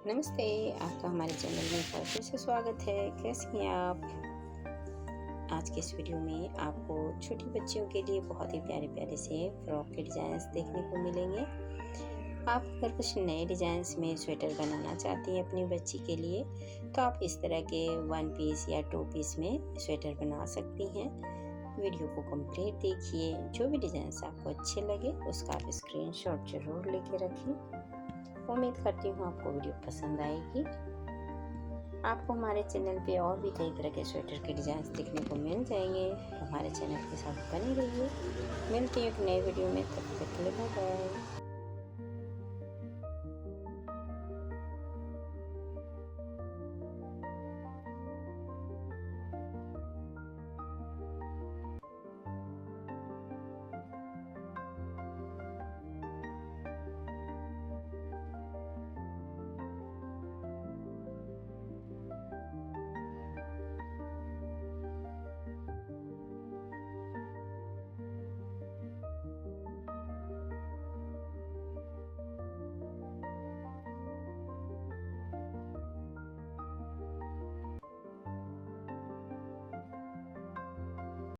नमस्ते, आपका हमारे चैनल में एक बार फिर से स्वागत है। कैसी हैं आप? आज के इस वीडियो में आपको छोटी बच्चियों के लिए बहुत ही प्यारे प्यारे से फ्रॉक के डिज़ाइंस देखने को मिलेंगे। आप अगर कुछ नए डिज़ाइंस में स्वेटर बनाना चाहती हैं अपनी बच्ची के लिए, तो आप इस तरह के 1 पीस या 2 पीस में स्वेटर बना सकती हैं। वीडियो को कंप्लीट देखिए। जो भी डिज़ाइंस आपको अच्छे लगे उसका आप स्क्रीनशॉट ज़रूर लेके रखें। उम्मीद करती हूँ आपको वीडियो पसंद आएगी। आपको हमारे चैनल पे और भी कई तरह के स्वेटर के डिज़ाइंस देखने को मिल जाएंगे। हमारे चैनल के साथ बने रहिए। मिलती हूँ एक नए वीडियो में, तब तक के लिए बाय बाय।